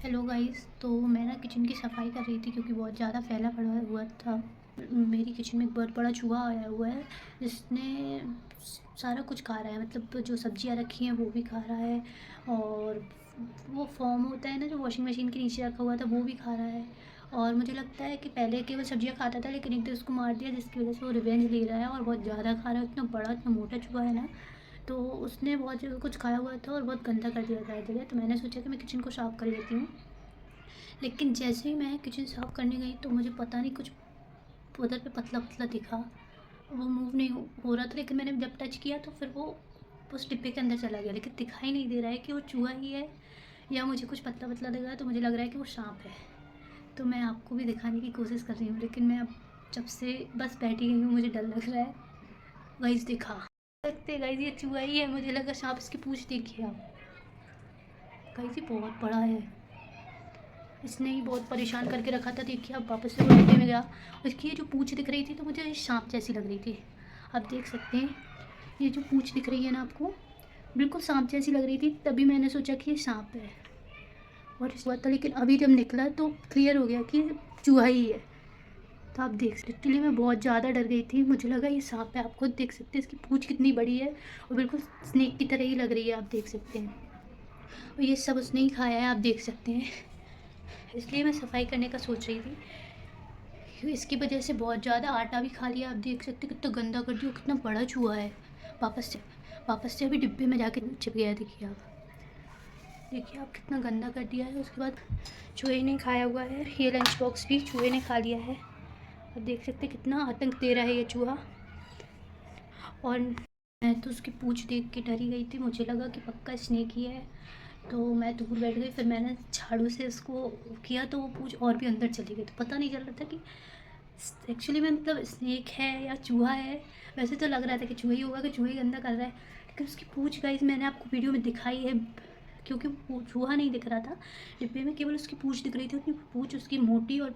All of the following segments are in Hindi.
Hello guys. तो मैं ना किचन की सफाई कर रही थी क्योंकि बहुत ज़्यादा फैला पड़ा हुआ था। मेरी किचन में एक बहुत बड़ा चूहा आया हुआ है जिसने सारा कुछ खा रहा है। मतलब जो सब्जियां रखी हैं वो भी खा रहा है, और वो फॉर्म होता है ना जो वॉशिंग मशीन के नीचे रखा हुआ था वो भी खा रहा है। और मुझे लगता है कि पहले केवल सब्जियां खाता था, लेकिन एक दिन उसको मार दिया जिसकी वजह से वो रिवेंज ले रहा है और बहुत ज़्यादा खा रहा है। इतना बड़ा इतना मोटा चूहा है ना। तो उसने बहुत कुछ खाया हुआ था और बहुत गंदा कर दिया था जगह। तो मैंने सोचा कि मैं किचन को साफ़ कर लेती हूँ। लेकिन जैसे ही मैं किचन साफ़ करने गई तो मुझे पता नहीं कुछ उधर पे पतला पतला दिखा। वो मूव नहीं हो रहा था, लेकिन मैंने जब टच किया तो फिर वो उस डिब्बे के अंदर चला गया। लेकिन दिखाई नहीं दे रहा है कि वो चूहा ही है या मुझे कुछ पतला पतला लग रहा है। तो मुझे लग रहा है कि वो सांप है। तो मैं आपको भी दिखाने की कोशिश कर रही हूँ, लेकिन मैं अब जब से बस बैठी गई हूँ मुझे डर लग रहा है। गाइस दिखा सकते, गाइस ये चूहा ही है। मुझे लगा सांप। इसकी पूंछ देखिए आप गाइस, ये बहुत बड़ा है। इसने ही बहुत परेशान करके रखा था। देखिए अब वापस से वो डिब्बे में गया। उसकी ये जो पूँछ दिख रही थी तो मुझे सांप जैसी लग रही थी। आप देख सकते हैं ये जो पूँछ दिख रही है ना आपको, बिल्कुल सांप जैसी लग रही थी। तभी मैंने सोचा कि ये सांप है और इस बात था। लेकिन अभी जब निकला तो क्लियर हो गया कि चूहा ही है। तो आप देख सकते, लिटरली मैं बहुत ज़्यादा डर गई थी। मुझे लगा ये सांप है। आप खुद देख सकते हैं इसकी पूँछ कितनी बड़ी है और बिल्कुल स्नेक की तरह ही लग रही है। आप देख सकते हैं और ये सब उसने ही खाया है, आप देख सकते हैं। इसलिए मैं सफाई करने का सोच रही थी। इसकी वजह से बहुत ज़्यादा आटा भी खा लिया। आप देख सकते कितना गंदा कर दिया। कितना बड़ा चूहा है। वापस से अभी डिब्बे में जाके छिप गया है। देखिए आप कितना गंदा कर दिया है। उसके बाद चूहे ने खाया हुआ है। ये लंच बॉक्स भी चूहे ने खा लिया है। आप देख सकते कितना आतंक दे रहा है ये चूहा। और मैं तो उसकी पूँछ देख के डर ही गई थी। मुझे लगा कि पक्का स्नेक ही है। तो मैं दूर बैठ गई। फिर मैंने झाड़ू से उसको किया तो वो पूँछ और भी अंदर चली गई। तो पता नहीं चल रहा था कि एक्चुअली में मतलब स्नेक है या चूहा है। वैसे तो लग रहा था कि चूहा ही होगा, कि चूहा ही गंदा कर रहा है। लेकिन उसकी पूँछ गाइस मैंने आपको वीडियो में दिखाई है, क्योंकि वो चूहा नहीं दिख रहा था डिब्बे में, केवल उसकी पूँछ दिख रही थी। उसकी पूँछ उसकी मोटी और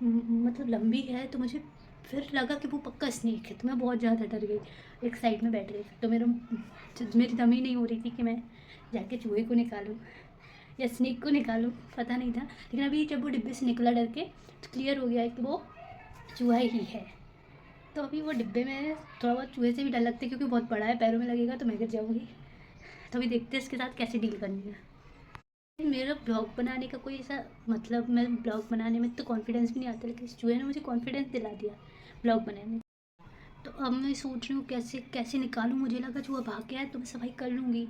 मतलब लंबी है। तो मुझे फिर लगा कि वो पक्का स्नेक है। तो मैं बहुत ज़्यादा डर गई, एक साइड में बैठ गई। तो मेरी दम ही नहीं हो रही थी कि मैं जाके चूहे को निकालूं या स्नेक को निकालूं। पता नहीं था। लेकिन अभी जब वो डिब्बे से निकला डर के तो क्लियर हो गया है कि वो चूहा ही है। तो अभी वो डिब्बे में थोड़ा बहुत चूहे से भी डर लगता है, क्योंकि बहुत बड़ा है, पैरों में लगेगा तो मैं गिर जाऊँगी। तो अभी देखते हैं इसके साथ कैसे डील करनी है। मेरा ब्लॉग बनाने का कोई ऐसा मतलब, मैं ब्लॉग बनाने में तो कॉन्फिडेंस भी नहीं आता, लेकिन इस चूहे ने मुझे कॉन्फिडेंस दिला दिया ब्लॉग बनाने में। तो अब मैं सोच रही हूँ कैसे कैसे निकालूँ। मुझे लगा चूहा भाग गया है तो मैं सफाई कर लूँगी।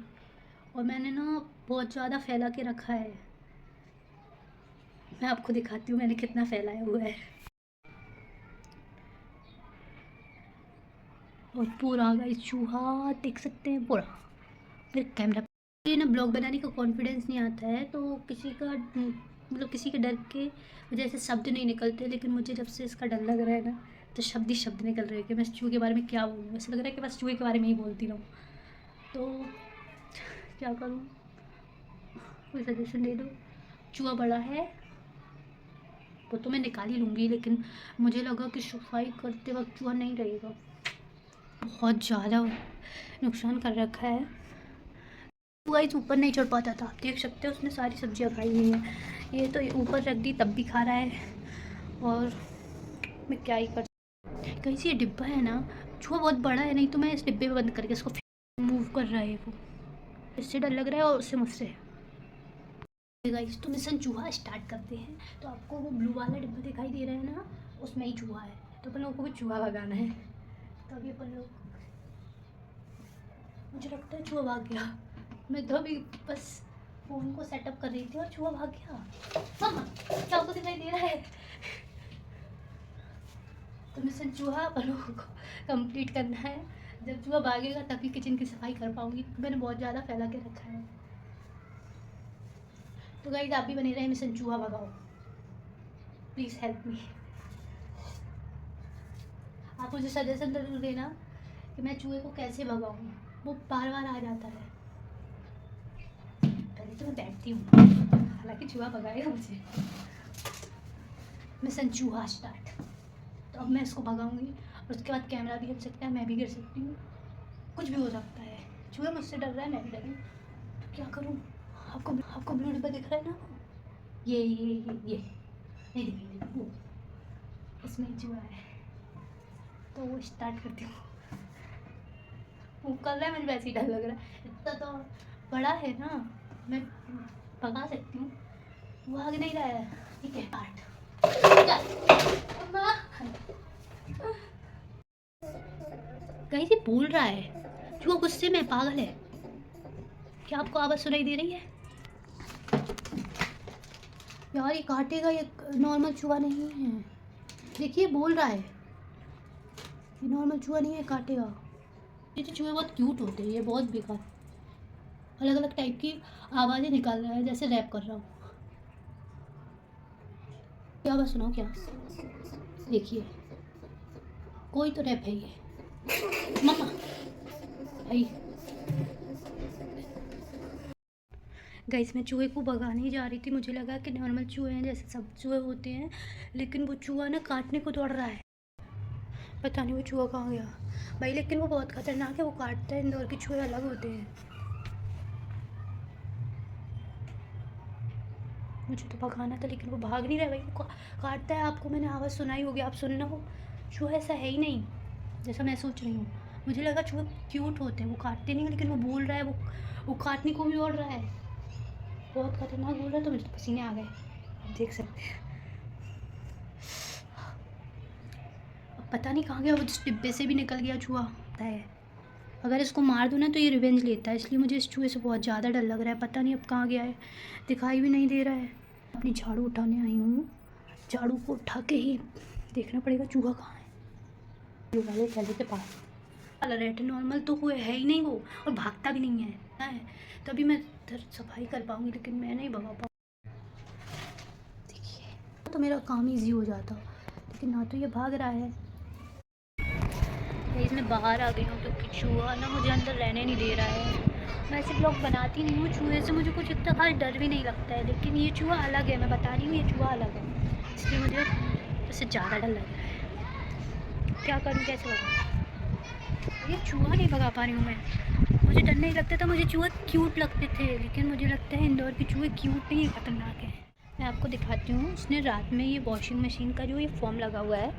और मैंने ना बहुत ज़्यादा फैला के रखा है। मैं आपको दिखाती हूँ मैंने कितना फैलाया हुआ है। और पूरा गाइस चूहा देख सकते हैं पूरा। फिर कैमरा ये ना ब्लॉग बनाने का कॉन्फिडेंस नहीं आता है, तो किसी का मतलब किसी के डर के वजह से शब्द नहीं निकलते। लेकिन मुझे जब से इसका डर लग रहा है ना, तो शब्द ही शब्द निकल रहे हैं कि मैं इस चूहे के बारे में क्या बोलूँ। ऐसा लग रहा है कि बस चूहे के बारे में ही बोलती रहूँ। तो क्या करूँ, कोई सजेशन दे दो। चूहा बड़ा है वो तो मैं निकाल ही लूँगी, लेकिन मुझे लगा कि सफाई करते वक्त चूहा नहीं रहेगा। बहुत ज़्यादा नुकसान कर रखा है। गाइस ऊपर नहीं चढ़ पाता था। आप देख सकते हो उसने सारी सब्जियां खाई हुई हैं। ये तो ऊपर रख दी तब भी खा रहा है। और मैं क्या ही कर। गाइस ये डिब्बा है ना, चूहा बहुत बड़ा है, नहीं तो मैं इस डिब्बे में बंद करके इसको मूव कर रहा है वो। इससे डर लग रहा है और उससे मुझसे। गाइस तो मिशन चूहा स्टार्ट करते हैं। तो आपको वो ब्लू वाला डिब्बा दिखाई दे रहा है ना, उसमें ही चूहा है। तो अपन लोगों को भी चूहा भगाना है। तो अभी अपन लोग, मुझे लगता है चूहा भाग गया। मैं तो अभी बस फ़ोन को सेटअप कर रही थी और चूहा भाग गया। मम्मा क्या आपको दिखाई दे रहा है? तो मिशन चूहा अपन लोगों को कंप्लीट करना है। जब चूहा भागेगा तभी किचन की सफाई कर पाऊंगी। मैंने बहुत ज़्यादा फैला के रखा है। तो गाइस आप भी बने रहे मिशन चूहा भगाओ। Please help me. आप मुझे सजेशन जरूर देना कि मैं चूहे को कैसे भगाऊँ। वो बार बार आ जाता है। पहले तो मैं बैठती हूँ, हालांकि चूहा भगाएगा मुझे। मिशन चूहा स्टार्ट। तो अब मैं इसको भगाऊंगी और उसके बाद कैमरा भी हिल सकता है, मैं भी गिर सकती हूँ, कुछ भी हो सकता है। चूहा मुझसे डर रहा है, मैं भी डरी। तो क्या करूँ। आपको ब्लू डिब्बा दिख रहा है ना, ये नहीं दिखेगी वो, इसमें चूहा है तो वो स्टार्ट करती हूँ। वो कर रहा है, मुझे वैसे ही डर लग रहा है, इतना तो बड़ा है ना, मैं भगा सकती हूँ, वो भाग नहीं रहा है। ठीक है काट कहीं से बोल रहा है, चूहा गुस्से में पागल है। क्या आपको आवाज़ सुनाई दे रही है? यार ये काटेगा, ये नॉर्मल चूहा नहीं है। देखिए बोल रहा है, ये नॉर्मल चूहा नहीं है, काटेगा। ये तो चूहे बहुत क्यूट होते हैं, ये बहुत बेकार अलग अलग टाइप की आवाज़ें निकाल रहा है, जैसे रैप कर रहा हूँ। क्या आवाज़ सुनाओ क्या? देखिए कोई तो रैप है ये। मम्मा भाई गाइस, मैं चूहे को भगाने ही जा रही थी, मुझे लगा कि नॉर्मल चूहे हैं जैसे सब चूहे होते हैं, लेकिन वो चूहा ना काटने को दौड़ रहा है। पता नहीं वो चूहा कहाँ गया भाई, लेकिन वो बहुत खतरनाक है, वो काटता है, इंदौर के चूहे अलग होते हैं। मुझे तो भगाना था लेकिन वो भाग नहीं रहा भाई, वो काटता है। आपको मैंने आवाज़ सुनाई होगी, आप सुनना हो। चूहा ऐसा है ही नहीं जैसा मैं सोच रही हूँ। मुझे लगा चूहे क्यूट होते हैं, वो काटते नहीं, लेकिन वो बोल रहा है, वो काटने को भी दौड़ रहा है, बहुत खतरनाक बोल रहा है। तो मुझे तो पसीने आ गए, आप देख सकते हैं। अब पता नहीं कहाँ गया, वो जिस डिब्बे से भी निकल गया चूहा है। अगर इसको मार दूँ ना तो ये रिवेंज लेता है, इसलिए मुझे इस चूहे से बहुत ज़्यादा डर लग रहा है। पता नहीं अब कहाँ गया है, दिखाई भी नहीं दे रहा है। अपनी झाड़ू उठाने आई हूँ, झाड़ू को उठा के ही देखना पड़ेगा चूहा कहाँ है। ये वाले थैले के पास रेड नॉर्मल तो हुए है ही नहीं वो, और भागता भी नहीं है, तभी मैं सफाई कर पाऊँगी, लेकिन मैं नहीं भगा पाऊँ। देखिए तो मेरा काम ईजी हो जाता, लेकिन ना तो ये भाग रहा है। इसमें बाहर आ गई हूँ क्योंकि चूहा ना मुझे अंदर रहने नहीं दे रहा है। मैं ऐसे ब्लॉग बनाती नहीं हूँ, चूहे से मुझे कुछ इतना खास डर भी नहीं लगता है, लेकिन ये चूहा अलग है, मैं बता रही हूँ ये चूहा अलग है, इसलिए मुझे उससे ज़्यादा डर लग रहा है। क्या करूँ, कैसे भगाऊँ? ये चूहा नहीं भगा पा रही हूँ मैं। मुझे डर नहीं लगता था, मुझे चूहे क्यूट लगते थे, लेकिन मुझे लगता है इंदौर के चूहे क्यूट नहीं, खतरनाक है। मैं आपको दिखाती हूँ, उसने रात में ये वॉशिंग मशीन का जो ये फॉर्म लगा हुआ है,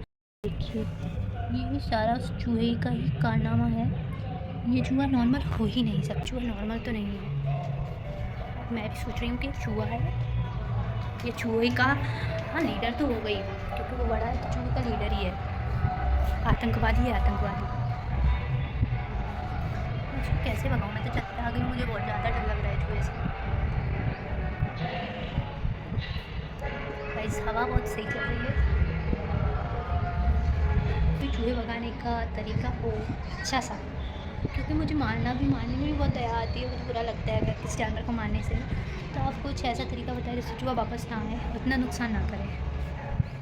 देखिए ये सारा उस चूहे का ही कारनामा है। ये चूहा नॉर्मल हो ही नहीं सकता, चूहा नॉर्मल तो नहीं है। मैं भी सोच रही हूँ कि चूहा है, ये चूहे का हाँ लीडर तो हो गई, क्योंकि वो बड़ा है तो चूहे का लीडर ही है, आतंकवादी है आतंकवादी। मुझे कैसे भगाऊँ, मैं तो छत पे आ गई हूँ, मुझे बहुत ज़्यादा डर लग रहा है चूहे से। गाइस हवा बहुत सही चल रही है, चूहे भगाने का तरीका हो अच्छा सा, क्योंकि मुझे मारने में भी बहुत दया आती है, मुझे बुरा लगता है अगर किसी जानवर को मारने से। तो आप कुछ ऐसा तरीका बताएं जिससे चूहा वापस ना आए, उतना नुकसान ना करें।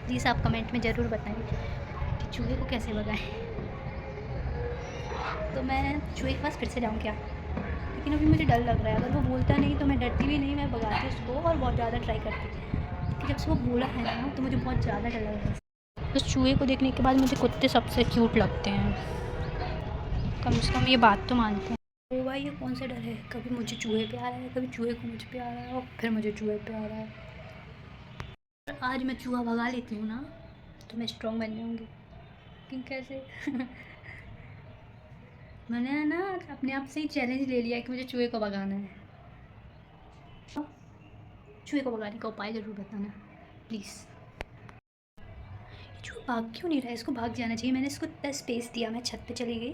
प्लीज़ आप कमेंट में ज़रूर बताएं कि चूहे को कैसे भगाएं। तो मैं चूहे के पास फिर से जाऊँ क्या? लेकिन अभी मुझे डर लग रहा है, अगर वो बोलता नहीं तो मैं डरती भी नहीं, मैं भगाती उसको और बहुत ज़्यादा ट्राई करती। क्योंकि जब से वो बोला है ना तो मुझे बहुत ज़्यादा डर लग रहा है। उस चूहे को देखने के बाद मुझे कुत्ते सबसे क्यूट लगते हैं, कम से कम ये बात तो मानते हैं। ओ भाई ये कौन सा डर है, कभी मुझे चूहे पे आ रहा है, कभी चूहे को मुझ पे आ रहा है, और फिर मुझे चूहे पे आ रहा है। आज मैं चूहा भगा लेती हूँ ना तो मैं स्ट्रॉन्ग बन जाऊँगी। लेकिन कैसे? मैंने ना अपने आप से ही चैलेंज ले लिया कि मुझे चूहे को भगाना है। चूहे को भगाने का उपाय ज़रूर बताना प्लीज़। चूहा भाग क्यों नहीं रहा है, इसको भाग जाना चाहिए। मैंने इसको इतना स्पेस दिया, मैं छत पे चली गई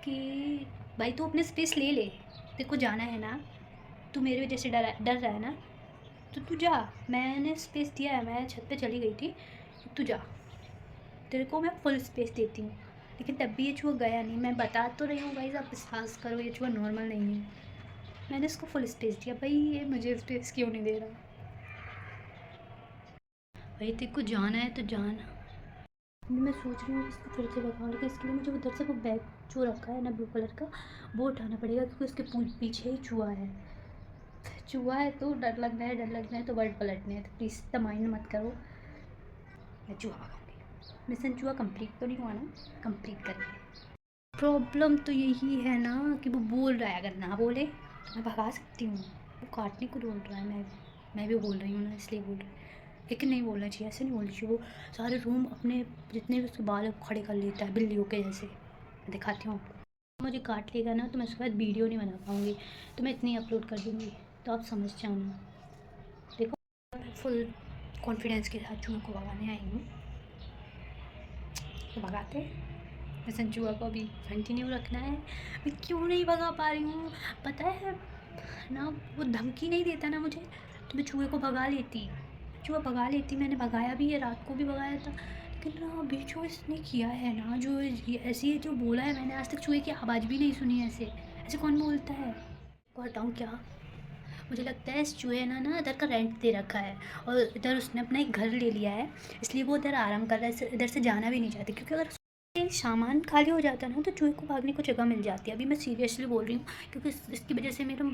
कि भाई तू अपने स्पेस ले ले, तेरे को जाना है ना, तू मेरी वजह से डर रहा है ना, तो तू जा। मैंने स्पेस दिया है, मैं छत पे चली गई थी, तू जा, तेरे को मैं फुल स्पेस देती हूँ। लेकिन तब भी ये चूहा गया नहीं। मैं बता तो रही हूँ गाइस, आप विश्वास करो, ये चूहा नॉर्मल नहीं है, मैंने इसको फुल स्पेस दिया। भाई ये मुझे स्पेस क्यों नहीं दे रहा? भाई तेरे को जाना है तो जाना। मैं सोच रही हूँ इसको फिर से भगाऊँ, लेकिन इसके लिए मुझे उधर से वो बैग जो रखा है ना ब्लू कलर का, वो उठाना पड़ेगा, क्योंकि उसके पीछे ही चूहा है। चूहा है तो डर लगना है, डर लगना है तो वर्ड पलटने हैं, तो प्लीज़ इतना माइंड मत करो। मैं चूहा भगाऊँगी, मिशन चूहा कंप्लीट तो नहीं हुआ ना, कंप्लीट करेंगे। प्रॉब्लम तो यही है ना कि वो बोल रहा है, अगर ना बोले तो मैं भगा सकती हूँ, वो काटने को ढूंढ रहा है। मैं मैं भी बोल रही हूँ ना, इसलिए बोल रही हूँ, लेकिन नहीं बोलना चाहिए, ऐसे नहीं बोलना चाहिए। वो सारे रूम अपने जितने भी उसके बाल खड़े कर लेता है बिल्लियों के जैसे। मैं दिखाती हूँ आपको। मुझे काट लेगा ना तो मैं उसके बाद वीडियो नहीं बना पाऊँगी, तो मैं इतनी अपलोड कर दूँगी, तो आप समझ जाना। देखो मैं फुल कॉन्फिडेंस के साथ चूहे को भगाने आई हूँ, तो भगाते वैसे जुआ को भी कंटिन्यू रखना है। मैं क्यों नहीं भगा पा रही हूँ पता है ना, वो धमकी नहीं देता ना मुझे, तो मैं चूहे को भगा लेती, चूहा भगा लेती। मैंने भगाया भी है, रात को भी भगाया था, लेकिन ना अभी जो इसने किया है ना, जो ऐसी जो बोला है, मैंने आज तक चूहे की आवाज़ भी नहीं सुनी है। ऐसे ऐसे कौन बोलता है? बताऊँ क्या, मुझे लगता है इस चूहे ने ना इधर का रेंट दे रखा है, और इधर उसने अपना एक घर ले लिया है, इसलिए वो इधर आराम कर रहा है, इधर से जाना भी नहीं चाहती। क्योंकि अगर सामान खाली हो जाता है ना तो चूहे को भागने को जगह मिल जाती है। अभी मैं सीरियसली बोल रही हूँ, क्योंकि इसकी वजह से मेरा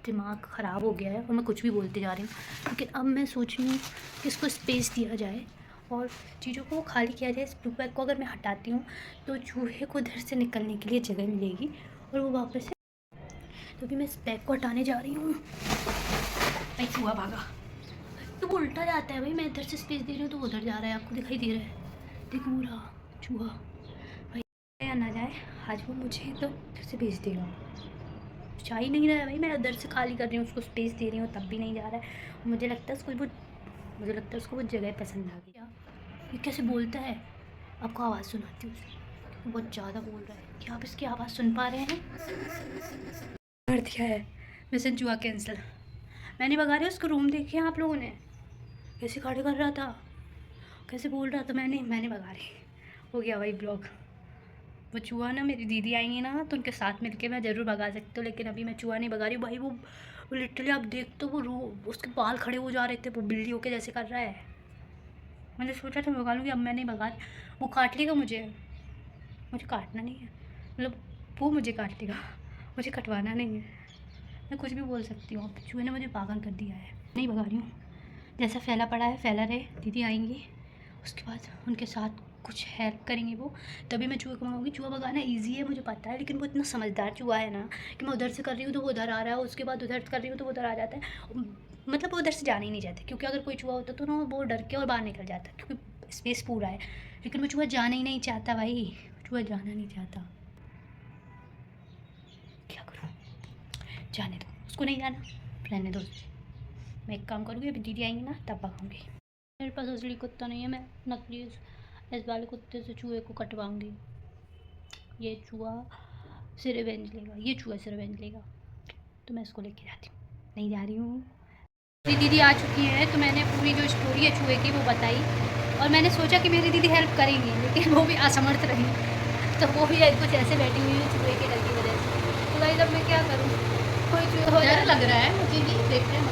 दिमाग ख़राब हो गया है और मैं कुछ भी बोलते जा रही हूँ। लेकिन अब मैं सोच रही हूँ कि इसको स्पेस दिया जाए और चीज़ों को खाली किया जाए। इस ब्लू बैग को अगर मैं हटाती हूँ तो चूहे को इधर से निकलने के लिए जगह मिलेगी और वो वापस से। तो अभी मैं इस बैग को हटाने जा रही हूँ। भाई चूहा भागा, तो वो उल्टा जाता है भाई। मैं इधर से स्पेस दे रही हूँ तो वो उधर जा रहा है, आपको दिखाई दे रहा है? देखो पूरा चूहा भाई, या ना जाए आज वो मुझे तो इधर से भेज देगा। जा ही नहीं रहा है भाई, मैं उधर से खाली कर रही हूँ, उसको स्पेस दे रही हूँ, तब भी नहीं जा रहा है। मुझे लगता है उसको वो जगह पसंद आ गई। ये कैसे बोलता है, आपको आवाज़ सुनाती हूँ उसकी, बहुत ज़्यादा बोल रहा है। क्या आप इसकी आवाज़ सुन पा रहे हैं? कर दिया है मिशन चूहा कैंसिल। मैंने भगा रही उसको रूम देखे आप लोगों ने, कैसे खड़े कर रहा था, कैसे बोल रहा था। मैंने भगा रही, हो गया भाई ब्लॉग। वो चूहा ना, मेरी दीदी आएंगी ना तो उनके साथ मिलके मैं ज़रूर भगा सकती हूँ, लेकिन अभी मैं चूहा नहीं भगा रही भाई। वो लिटरली आप देख तो वो उसके बाल खड़े हो जा रहे थे, वो बिल्लियों के जैसे कर रहा है। मैंने सोचा था भगा लूँगी, अब मैं नहीं भगा। वो काट लेगा मुझे काटना नहीं है, मतलब वो मुझे काट लेगा, मुझे कटवाना नहीं है। मैं कुछ भी बोल सकती हूँ, चूहे ने मुझे पागल कर दिया है। नहीं भगा रही हूँ, जैसा फैला पड़ा है फैला रहे। दीदी आएंगी उसके बाद उनके साथ कुछ हेल्प करेंगे वो, तभी मैं चूहे को भगाऊंगी। चूहा भगाना इजी है मुझे पता है, लेकिन वो इतना समझदार चूहा है ना कि मैं उधर से कर रही हूँ तो वो उधर आ रहा है, उसके बाद उधर कर रही हूँ तो वो उधर आ जाता है। मतलब वो उधर से जाना ही नहीं चाहता, क्योंकि अगर कोई चूहा होता तो ना वो डर के और बाहर निकल जाता, क्योंकि स्पेस पूरा है। लेकिन वो चूहा जाना ही नहीं चाहता भाई, चूहा जाना नहीं चाहता। क्या करूँ, जाने दो उसको, नहीं जाना, रहने दो। मैं एक काम करूँगी, अभी दीदी आएंगी ना तब भगाऊँगी। मेरे पास असली कुत्ता नहीं है, मैं नकली इस वाले कुत्ते से चूहे को कटवाऊँगी। ये चूहा से रिवेंज लेगा, ये चूहा से रिवेंज लेगा, तो मैं इसको लेके जाती हूँ। नहीं जा रही हूँ। मेरी दीदी आ चुकी है, तो मैंने पूरी जो स्टोरी है चूहे की वो बताई, और मैंने सोचा कि मेरी दीदी हेल्प करेंगी, लेकिन वो भी असमर्थ रही। तो वो भी कुछ ऐसे बैठी हुई है चूहे के डर की वजह से। तो भाई अब मैं क्या करूँ, कोई चूहा डर लग रहा है मुझे भी, देखते हैं।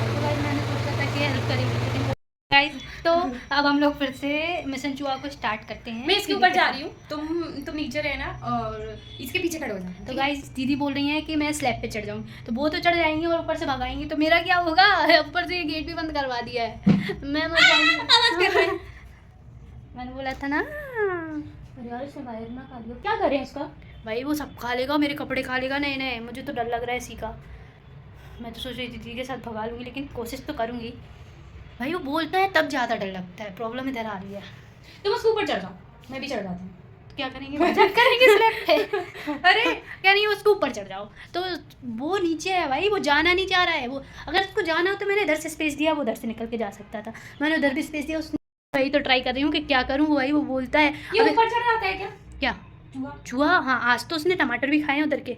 तो भाई मैंने सोचा था कि हेल्प करेंगी, लेकिन गाइस तो अब हम लोग फिर से मिशन चूहा को स्टार्ट करते हैं। मैं इसके ऊपर जा रही हूँ, तुम नीचे रहना और इसके पीछे खड़े हो जाना। तो गाइस दीदी बोल रही हैं कि मैं स्लैब पे चढ़ जाऊँ, तो वो तो चढ़ जाएंगी और ऊपर से भगाएंगी, तो मेरा क्या होगा? ऊपर से ये गेट भी बंद करवा दिया है, मैं मर जाऊंगी। आवाज कर रहा है। मैंने बोला था ना, अरे यार इसने वायर ना खा लिया, क्या करें इसका? भाई वो सब खा लेगा, मेरे कपड़े खा लेगा नए नए, मुझे तो डर लग रहा है इसी का। मैं तो सोच रही थी दीदी के साथ भगा लूँगी, लेकिन कोशिश तो करूँगी। भाई वो बोलता है तब ज़्यादा डर लगता है, प्रॉब्लम इधर आ रही है। तुम उसके ऊपर चढ़ जाओ, मैं भी चढ़ जाती हूँ। क्या करेंगे, मजाक करेंगे स्लैब पे? अरे क्या नहीं, उसको ऊपर चढ़ जाओ। तो वो नीचे है भाई, वो जाना नहीं चाह रहा है। वो अगर उसको जाना हो तो मैंने इधर से स्पेस दिया, वो उधर से निकल के जा सकता था, मैंने उधर भी स्पेस दिया। उसने वही तो ट्राई कर रही हूँ कि क्या करूँ। वो भाई वो बोलता है ये ऊपर चढ़ जाता है क्या? क्या चूहा? चूहा? हाँ, आज तो उसने टमाटर भी खाए हैं उधर के।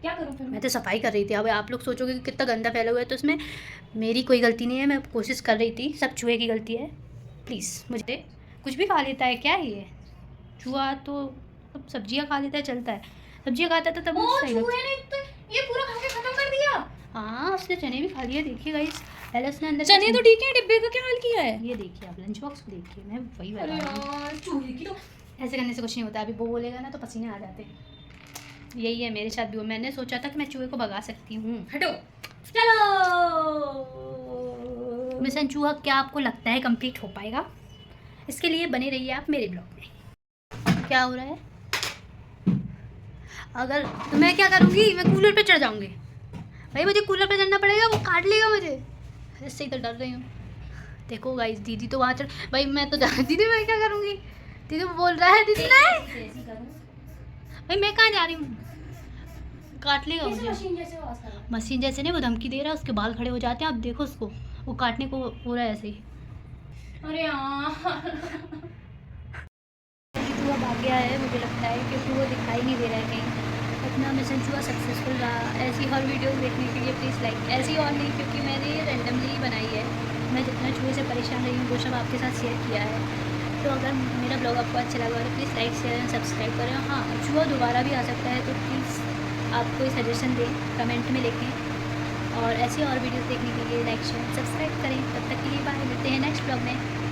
क्या करूँ फिर? मैं तो सफाई कर रही थी। अब आप लोग सोचोगे कि कितना गंदा फैला हुआ है, तो उसमें मेरी कोई गलती नहीं है, मैं कोशिश कर रही थी, सब चूहे की गलती है। प्लीज़, मुझे कुछ भी खा लेता है क्या ये चूहा? तो अब सब्जियां खा लेता है, चलता है, सब्जियां खाता था तब सही लगता। चूहे ने तो ये पूरा खा के खत्म कर दिया। हाँ, उसने चने भी खा लिए, देखिए गाइस। पहले उसने अंदर चने तो ठीक है, डिब्बे का क्या हाल किया है? ये देखिए, आप लंच बॉक्स को देखिए, मैं वही बता अरे रही हूँ। यार चूहे की तो ऐसे करने से कुछ नहीं होता, अभी वो बोलेगा ना तो पसीने आ जाते हैं। यही है मेरे साथ भी। मैंने सोचा था कि मैं चूहे को भगा सकती हूँ। हटो, चलो। मिशन चूहा क्या आपको लगता है कंप्लीट हो पाएगा? इसके लिए बने रहिए आप मेरे ब्लॉग में। क्या हो रहा है? अगर तो मैं क्या करूँगी, मैं कूलर पे चढ़ जाऊँगी। भाई मुझे कूलर पे चढ़ना पड़ेगा, वो काट लेगा मुझे। इससे ही तो डर रही हूँ। देखो गाइस, दीदी तो वहाँ चढ़, भाई मैं तो दीदी मैं क्या करूँगी? दीदी बोल रहा है, दीदी नहीं भाई मैं कहाँ जा रही हूँ, काट लेगा मुझे। मशीन जैसे नहीं, वो धमकी दे रहा है, उसके बाल खड़े हो जाते हैं। अब देखो उसको, वो काटने को हो रहा है ऐसे ही। अरे यार चूहा भाग गया है मुझे लगता है, क्योंकि वो दिखाई नहीं दे रहा है कहीं। अपना मिशन चूहा सक्सेसफुल रहा। ऐसी हर वीडियोस देखने के लिए प्लीज़ लाइक, ऐसी और नहीं क्योंकि मैंने ये रैंडमली बनाई है। मैं जितना चूहे से परेशान रही हूँ वो सब आपके साथ शेयर किया है। तो अगर मेरा ब्लॉग आपको अच्छा लगा तो please like share and subscribe करें। हाँ, चूहा दोबारा भी आ सकता है, तो प्लीज़ आप कोई सजेशन दें, कमेंट में लिखें। और ऐसी और वीडियोस देखने के लिए लाइक शेयर सब्सक्राइब करें। तब तक के लिए बाय, मिलते हैं नेक्स्ट ब्लॉग में।